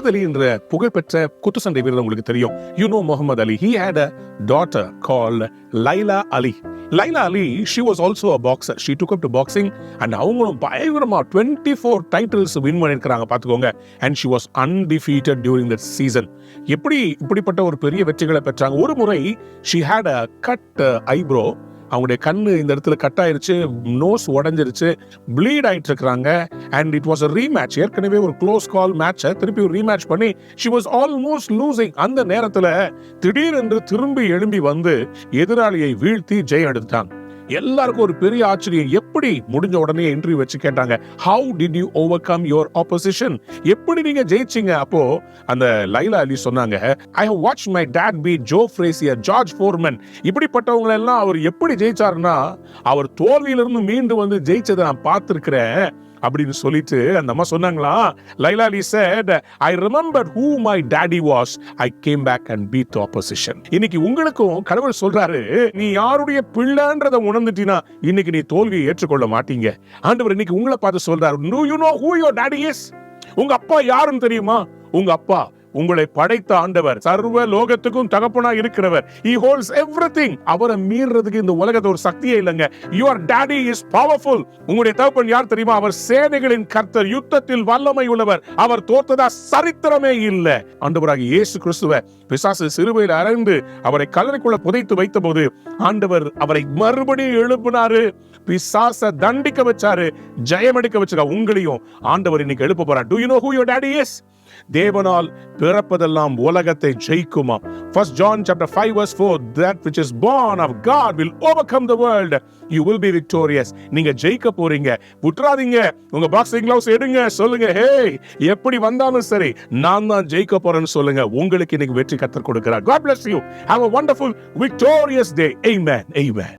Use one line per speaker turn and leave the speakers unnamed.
முகமது அலி என்ற புகழ்பெற்ற குத்துச்சண்டை வீரர் உங்களுக்கு தெரியும். You know Muhammad Ali. He had a daughter called Laila Ali. Laila Ali, she was also a boxer. She took up to boxing and அவங்களும் பயங்கரமா 24 titles win பண்ணிருக்காங்க பாத்துக்கோங்க. And she was undefeated during that season. இப்படிப்பட்ட ஒரு பெரிய வெற்றிகளை பெற்றாங்க. ஒரு முறை she had a cut eyebrow. அவங்களுடைய கண்ணு இந்த இடத்துல கட் ஆயிருச்சு, நோஸ் உடஞ்சிருச்சு, ப்ளீட் ஆயிட்டு இருக்காங்க. And it was a rematch. ஏற்கனவே ஒரு க்ளோஸ் கால் மேட்சை திருப்பி ஒரு ரீமேட்ச் பண்ணி she was almost losing. அந்த நேரத்துல திடீரென்று திரும்பி எழும்பி வந்து எதிராளியை வீழ்த்தி ஜெயம் எடுத்தாங்க. எல்லாருக்கும் ஒரு பெரிய ஆச்சரியம். எப்படி முடிஞ்ச உடனே இன்டர்வியூ வச்சு கேட்டாங்க, how did you overcome your opposition? எப்படி நீங்க ஜெயிச்சீங்க? அப்போ அந்த லைலா அலி சொன்னாங்க, I have watched my dad beat Joe Frazier, George Foreman. இப்படிப்பட்டவங்க எல்லாம் அவர் எப்படி ஜெயிச்சாருன்னா, அவர் தோல்வியிலிருந்து மீண்டு வந்து ஜெயிச்சதை நான் பார்த்திருக்கிறேன் அப்படின்னு சொல்லிட்டு அந்த அம்மா சொன்னாங்களா. லைலா அலி said, I remembered who my daddy was. I came back and beat the opposition. இன்னைக்கு உங்களுக்கும் கடவுள் சொல்றாரு, நீ யாருடைய பிள்ளைன்றதை உணர்ந்துட்டீனா இன்னைக்கு நீ தோல்வியை ஏற்றுக்கொள்ள மாட்டீங்க. ஆண்டவர் இன்னைக்கு உங்களை பார்த்து சொல்றாரு, do you know who your daddy is? உங்க அப்பா யாருன்னு தெரியுமா? உங்க அப்பா உங்களை படைத்த ஆண்டவர், சர்வ லோகத்துக்கும் தகப்பனா இருக்கிறவர். He holds everything. அவரை மீறதுக்கு இந்த உலகத்துல ஒரு சக்தியே இல்லைங்க. Your daddy is powerful. உங்களுடைய தகப்பன் யார் தெரியுமா? அவர் சேனைகளின் கர்த்தர், யுத்தத்தில் வல்லமை உள்ளவர். அவர் தோற்றதா சரித்திரமே இல்லை. ஆண்டவராகிய இயேசு கிறிஸ்துவை பிசாசு சிலுவையில் அறைந்து அவரை கல்லறைக்குள்ள புதைத்து வைத்த போது ஆண்டவர் அவரை மறுபடியும் எழுப்பினாரு, பிசாசை தண்டிக்க வச்சாரு, ஜெயம் எடுக்க வச்சாரு. உங்களையும் ஆண்டவர் இன்னைக்கு எழுப்ப போறார். Do you know who your daddy is? தேவனால் பிறப்பதெல்லாம் உலகத்தை ஜெயிக்குமா. 1 John chapter 5 verse 4, that which is born of God will overcome the world. You will be victorious. நீங்க ஜெயிக்க போறீங்க. விட்டுறாதீங்க. உங்க பாக்ஸிங் கிளவுஸ் எடுங்க, சொல்லுங்க, ஹே, எப்படி வந்தாலும் சரி நான் தான் ஜெயிக்க போறேன்னு சொல்லுங்க. உங்களுக்கு இன்னைக்கு வெற்றி கர்த்தர் கொடுக்கிறார். God bless you. Have a wonderful victorious day. Amen. Amen.